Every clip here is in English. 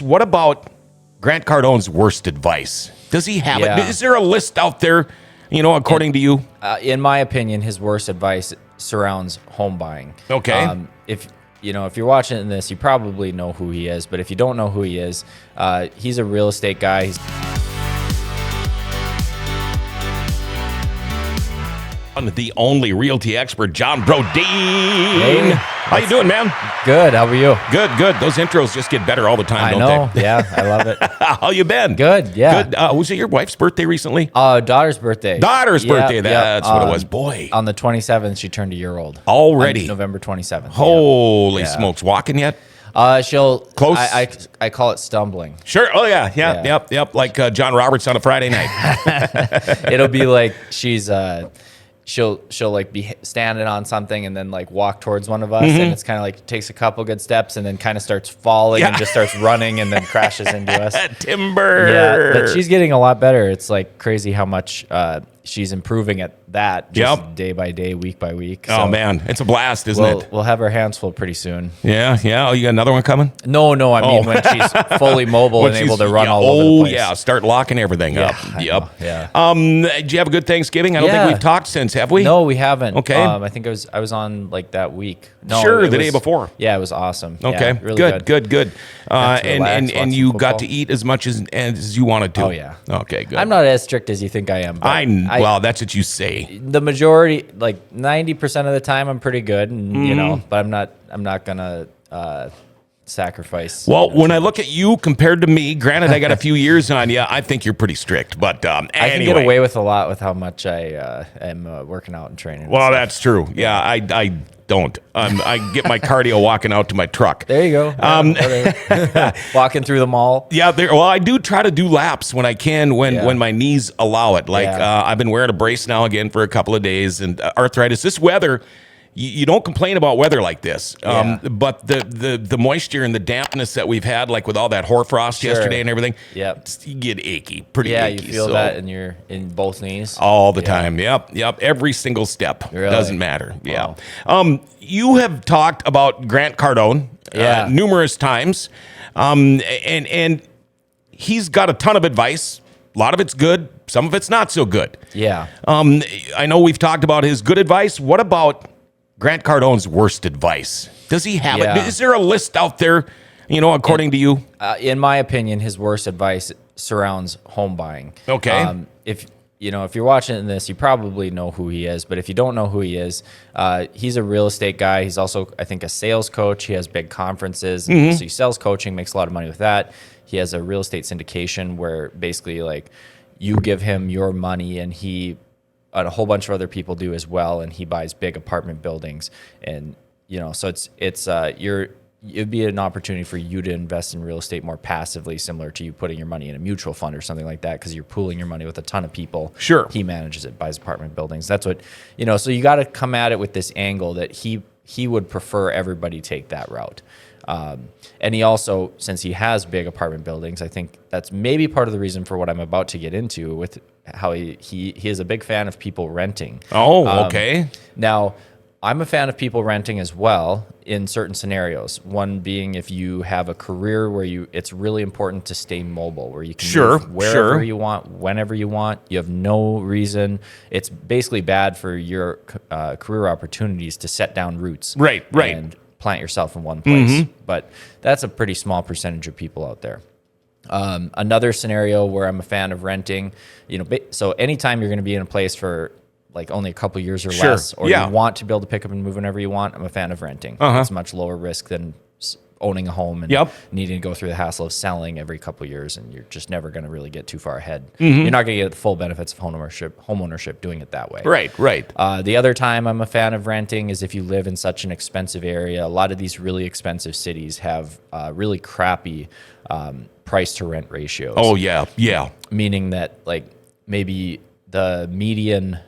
What about Grant Cardone's worst advice? Does he have it? Is there a list out there, according to you? In my opinion, his worst advice surrounds home buying. Okay. If you're watching this, you probably know who he is. But if you don't know who he is, he's a real estate guy. The only realty expert, John Brodeen. Hey, how you doing, man? Good. How are you? Good. Those intros just get better all the time, don't they? Yeah, I love it. How you been? Good. Yeah. Good. Was it your wife's birthday recently? Daughter's birthday. Birthday. That's what it was. Boy. On the 27th, she turned a year old. Already. On November 27th. Holy smokes! Walking yet? She'll close. I call it stumbling. Sure. Oh yeah. Yep. Like John Roberts on a Friday night. It'll be like she's she'll like be standing on something and then like walk towards one of us, and it's kind of like takes a couple good steps and then kind of starts falling and just starts running and then crashes into us. Timber. Yeah, but she's getting a lot better. It's like crazy how much she's improving at that just day by day, week by week. So oh man, it's a blast, isn't it? We'll have our hands full pretty soon. Yeah. Oh, you got another one coming? No. I mean when she's fully mobile and able to run all over the place. Oh yeah, start locking everything up. Yep. Yeah. Did you have a good Thanksgiving? I don't think we've talked since, have we? No, we haven't. Okay. I think I was on like that week. No, sure, the day before. Yeah, it was awesome. Okay. Yeah, really good. And you got to eat as much as you wanted to. Oh yeah. Okay, good. I'm not as strict as you think I am. Well, that's what you say. The majority, like 90% of the time, I'm pretty good, and but I'm not gonna sacrifice. Well, when I look at you compared to me, granted I got a few years on you, I think you're pretty strict. But anyway. I can get away with a lot with how much I am working out and training. Well, that's true. Yeah, I don't. I get my cardio walking out to my truck. There you go. Walking through the mall. Yeah. Well, I do try to do laps when I can, when my knees allow it. Like I've been wearing a brace now again for a couple of days, and arthritis. This weather. You don't complain about weather like this, but the moisture and the dampness that we've had, like with all that hoarfrost yesterday and everything, you get achy, pretty achy. You feel that in both knees? All the time, yep. Every single step. Really? Doesn't matter, wow. You have talked about Grant Cardone numerous times, and he's got a ton of advice. A lot of it's good, some of it's not so good. Yeah. I know we've talked about his good advice. What about Grant Cardone's worst advice? Does he have it? Is there a list out there, according to you? In my opinion, his worst advice surrounds home buying. Okay. If you're watching this, you probably know who he is. But if you don't know who he is, he's a real estate guy. He's also, I think, a sales coach. He has big conferences. So he sells coaching, makes a lot of money with that. He has a real estate syndication where basically like you give him your money and a whole bunch of other people do as well, and he buys big apartment buildings, and so it'd be an opportunity for you to invest in real estate more passively, similar to you putting your money in a mutual fund or something like that, because you're pooling your money with a ton of people. Sure. He manages it, buys apartment buildings. That's what so you got to come at it with this angle that he would prefer everybody take that route. And he also, since he has big apartment buildings, I think that's maybe part of the reason for what I'm about to get into with how he is a big fan of people renting. Oh, okay. Now, I'm a fan of people renting as well in certain scenarios. One being if you have a career where it's really important to stay mobile, where you can move wherever you want, whenever you want. You have no reason. It's basically bad for your career opportunities to set down roots. Right. And plant yourself in one place. But that's a pretty small percentage of people out there. Another scenario where I'm a fan of renting, so anytime you're going to be in a place for like only a couple years or less, or you want to be able to pick up and move whenever you want, I'm a fan of renting. It's much lower risk than owning a home and needing to go through the hassle of selling every couple of years, and you're just never going to really get too far ahead. You're not going to get the full benefits of homeownership doing it that way. Right. The other time I'm a fan of renting is if you live in such an expensive area. A lot of these really expensive cities have really crappy price to rent ratios. Oh yeah. Meaning that like maybe the median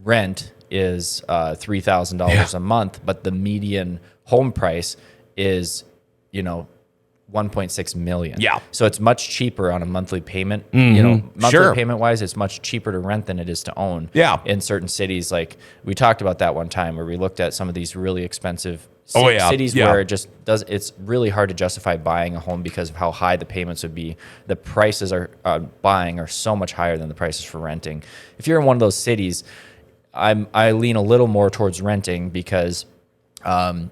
rent is $3,000 a month, but the median home price is 1.6 million. Yeah. So it's much cheaper on a monthly payment. Monthly payment wise, it's much cheaper to rent than it is to own. Yeah. In certain cities, like we talked about that one time where we looked at some of these really expensive cities where it just does. It's really hard to justify buying a home because of how high the payments would be. The prices are buying are so much higher than the prices for renting. If you're in one of those cities, I lean a little more towards renting because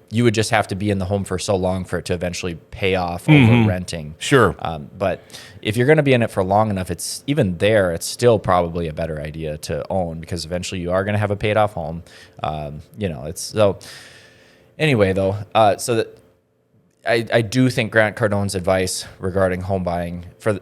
you would just have to be in the home for so long for it to eventually pay off over renting. Sure. But if you're going to be in it for long enough, it's still probably a better idea to own because eventually you are going to have a paid off home. It's so. Anyway, though, so that I do think Grant Cardone's advice regarding home buying for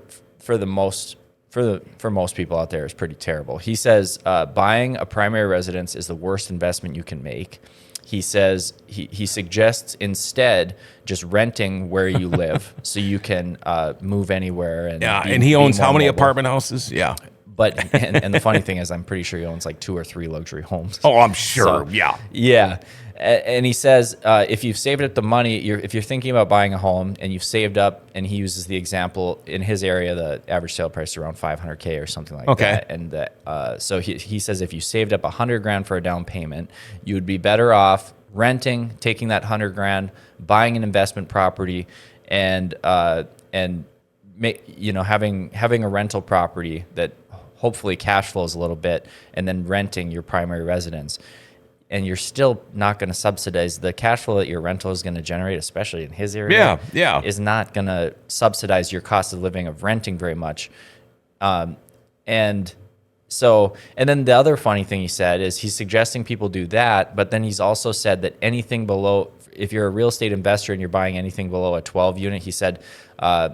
most people out there is pretty terrible. He says buying a primary residence is the worst investment you can make. He says he suggests instead just renting where you live so you can move anywhere. And he owns how many apartment houses? Yeah. But and the funny thing is, I'm pretty sure he owns like 2 or 3 luxury homes. Oh, I'm sure. So, yeah. And he says if you've saved up the money, if you're thinking about buying a home and you've saved up, and he uses the example in his area, the average sale price is around $500K or something like that. And so he says if you saved up $100,000 for a down payment, you would be better off renting, taking that $100,000, buying an investment property, and having a rental property that hopefully cash flows a little bit, and then renting your primary residence. And you're still not going to subsidize the cash flow that your rental is going to generate, especially in his area. Is not going to subsidize your cost of living of renting very much. And then the other funny thing he said is he's suggesting people do that, but then he's also said that anything below, if you're a real estate investor and you're buying anything below a 12 unit, he said, I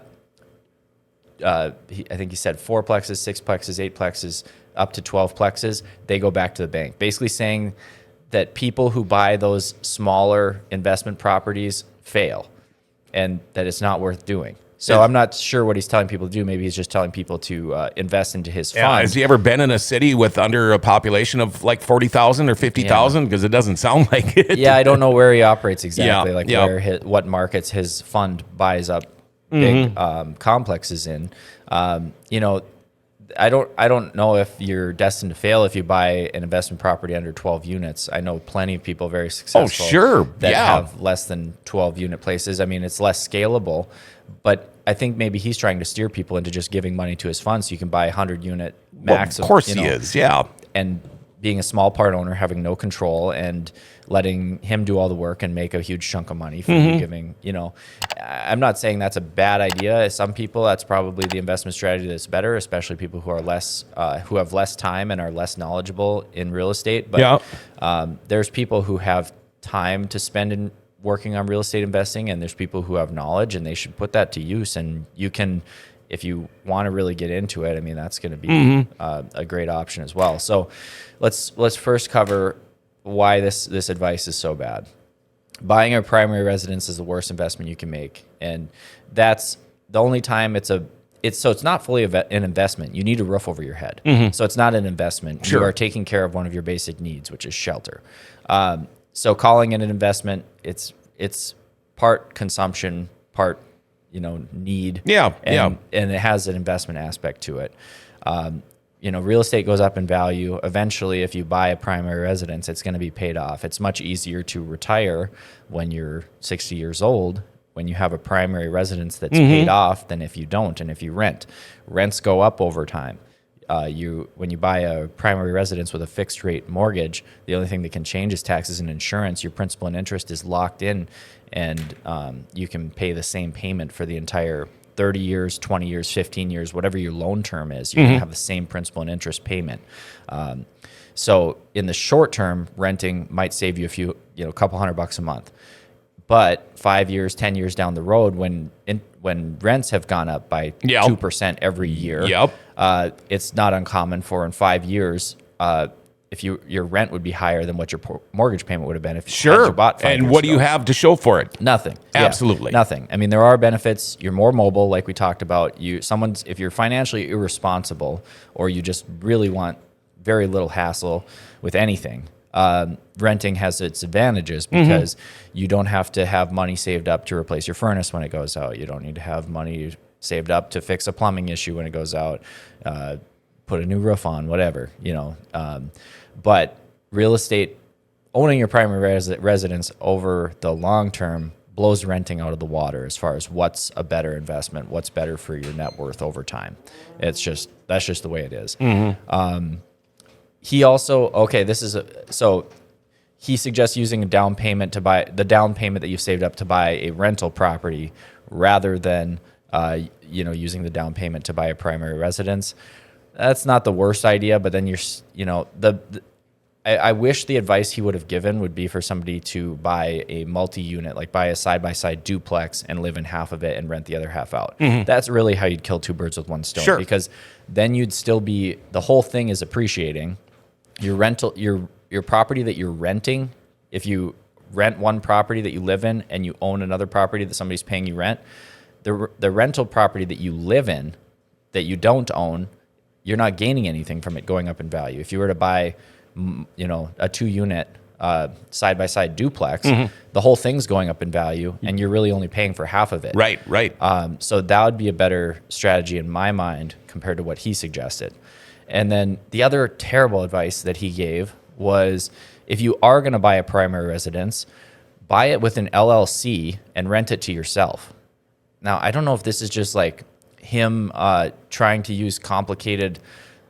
think he said 4 plexes, 6 plexes, 8 plexes, up to 12 plexes, they go back to the bank. Basically saying that people who buy those smaller investment properties fail and that it's not worth doing. So I'm not sure what he's telling people to do. Maybe he's just telling people to invest into his fund. Has he ever been in a city with under a population of like 40,000 or 50,000? Because it doesn't sound like it. Yeah, I don't know where he operates exactly, what markets his fund buys up big complexes in. I don't know if you're destined to fail if you buy an investment property under 12 units. I know plenty of people very successful that have less than 12 unit places. I mean, it's less scalable, but I think maybe he's trying to steer people into just giving money to his fund so you can buy 100 unit max. Well, of course he is, And being a small part owner, having no control and letting him do all the work and make a huge chunk of money for you giving, I'm not saying that's a bad idea. Some people, that's probably the investment strategy that's better, especially people who are who have less time and are less knowledgeable in real estate. But there's people who have time to spend in working on real estate investing, and there's people who have knowledge, and they should put that to use. And you can, if you want to really get into it, I mean, that's going to be a great option as well. So let's first cover why this advice is so bad. Buying a primary residence is the worst investment you can make, and that's the only time it's not fully an investment. You need a roof over your head, so it's not an investment. Sure. You are taking care of one of your basic needs, which is shelter. So calling it an investment, it's part consumption, part need. And it has an investment aspect to it. Real estate goes up in value. Eventually, if you buy a primary residence, it's going to be paid off. It's much easier to retire when you're 60 years old, when you have a primary residence that's paid off, than if you don't. And if you rent, rents go up over time. When you buy a primary residence with a fixed rate mortgage, the only thing that can change is taxes and insurance. Your principal and interest is locked in, and you can pay the same payment for the entire 30 years, 20 years, 15 years, whatever your loan term is. You're going to have the same principal and interest payment. So in the short term, renting might save you a couple $100 a month. But 5 years, 10 years down the road, when rents have gone up by 2% every year, it's not uncommon for in 5 years, if your rent would be higher than what your mortgage payment would have been if you bought 5 years And what do ago. you have to show for it? Nothing. Absolutely. Nothing. I mean, there are benefits. You're more mobile, like we talked about. If you're financially irresponsible, or you just really want very little hassle with anything, renting has its advantages because you don't have to have money saved up to replace your furnace when it goes out. You don't need to have money saved up to fix a plumbing issue when it goes out, put a new roof on, whatever, But real estate owning your primary residence over the long term blows renting out of the water as far as what's a better investment, what's better for your net worth over time. That's just the way it is. He also he suggests using a down payment to buy the down payment that you've saved up to buy a rental property rather than using the down payment to buy a primary residence. That's not the worst idea, but then I wish the advice he would have given would be for somebody to buy a multi-unit, like buy a side-by-side duplex and live in half of it and rent the other half out. That's really how you'd kill two birds with one stone. Sure. Because then you'd still be, the whole thing is appreciating. Your property that you're renting, if you rent one property that you live in and you own another property that somebody's paying you rent, the rental property that you live in that you don't own, you're not gaining anything from it going up in value. If you were to buy a 2-unit side-by-side duplex, the whole thing's going up in value, and you're really only paying for half of it. Right. So that would be a better strategy in my mind compared to what he suggested. And then the other terrible advice that he gave was, if you are going to buy a primary residence, buy it with an LLC and rent it to yourself. Now, I don't know if this is just like him trying to use complicated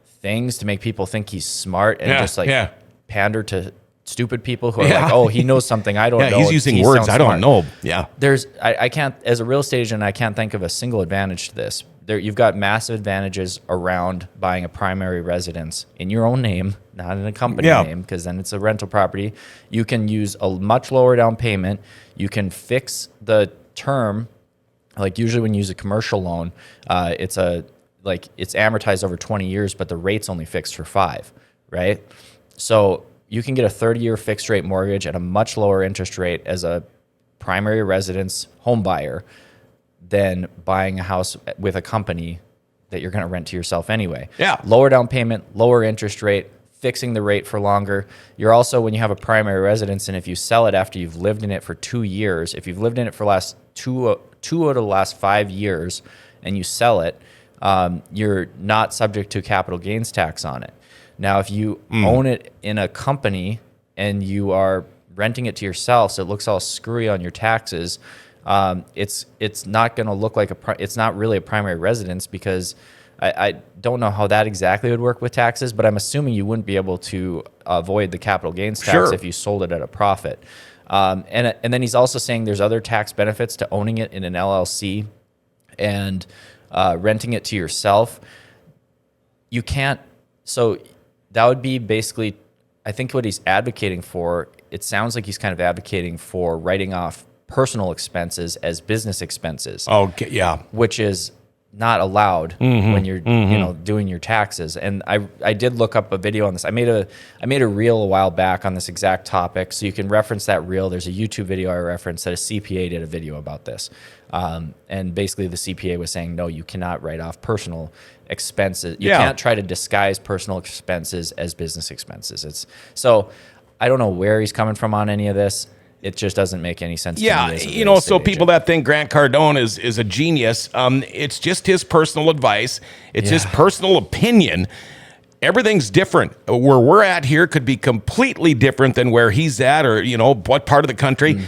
things to make people think he's smart and pander to stupid people who are like, oh, he knows something I don't know. He's using words I don't know. Yeah. I can't, as a real estate agent, I can't think of a single advantage to this. You've got massive advantages around buying a primary residence in your own name, not in a company name, because then it's a rental property. You can use a much lower down payment. You can fix the term. Like usually when you use a commercial loan, it's amortized over 20 years, but the rate's only fixed for 5, right? So you can get a 30-year fixed rate mortgage at a much lower interest rate as a primary residence home buyer than buying a house with a company that you're going to rent to yourself anyway. Yeah. Lower down payment, lower interest rate, fixing the rate for longer. You're also, when you have a primary residence, and if you sell it after you've lived in it for 2 years, if you've lived in it for last two out of the last 5 years and you sell it, you're not subject to capital gains tax on it. Now, if you own it in a company and you are renting it to yourself, so it looks all screwy on your taxes, it's not going to look like it's not really a primary residence, because I don't know how that exactly would work with taxes, but I'm assuming you wouldn't be able to avoid the capital gains tax if you sold it at a profit. And then he's also saying there's other tax benefits to owning it in an LLC and renting it to yourself. You can't. So that would be basically, I think what he's advocating for, it sounds like he's kind of advocating for writing off personal expenses as business expenses. Okay, yeah. Which is not allowed when you're doing your taxes. And I did look up a video on this. I made a reel a while back on this exact topic, so you can reference that reel. There's a YouTube video I referenced that a CPA did a video about this. And basically the CPA was saying, no, you cannot write off personal expenses. You can't try to disguise personal expenses as business expenses. So I don't know where he's coming from on any of this. It just doesn't make any sense to me as a real estate people agent. that think Grant Cardone is a genius, it's just his personal advice. It's his personal opinion. Everything's different. Where we're at here could be completely different than where he's at, or, what part of the country.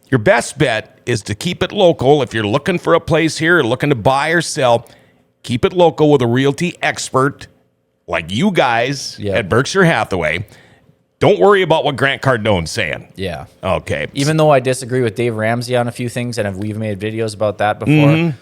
Your best bet is to keep it local. If you're looking for a place here, looking to buy or sell, keep it local with a realty expert like you guys at Berkshire Hathaway. Don't worry about what Grant Cardone's saying. Yeah. Okay. Even though I disagree with Dave Ramsey on a few things, and we've made videos about that before,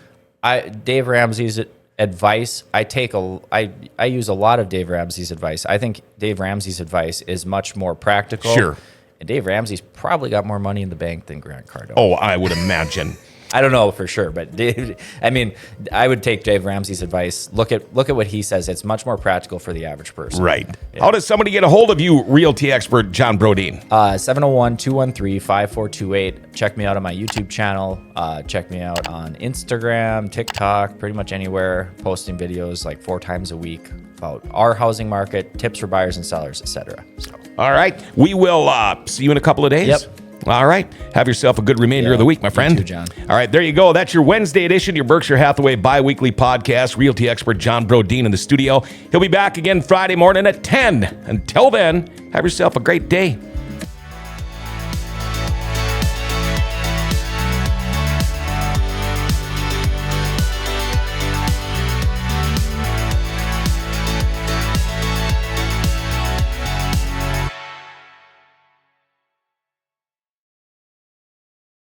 Dave Ramsey's advice, I use a lot of Dave Ramsey's advice. I think Dave Ramsey's advice is much more practical. Sure. And Dave Ramsey's probably got more money in the bank than Grant Cardone. Oh, I would imagine. I don't know for sure, but I would take Dave Ramsey's advice. Look at what he says. It's much more practical for the average person. Right. Yeah. How does somebody get a hold of you, realty expert John Brodeen? 701-213-5428. Check me out on my YouTube channel. Check me out on Instagram, TikTok, pretty much anywhere. Posting videos like 4 times a week about our housing market, tips for buyers and sellers, etc. So. All right. We will see you in a couple of days. Yep. All right. Have yourself a good remainder of the week, my friend. You too, John. All right. There you go. That's your Wednesday edition, your Berkshire Hathaway bi-weekly podcast. Realty expert John Brodeen in the studio. He'll be back again Friday morning at 10. Until then, have yourself a great day.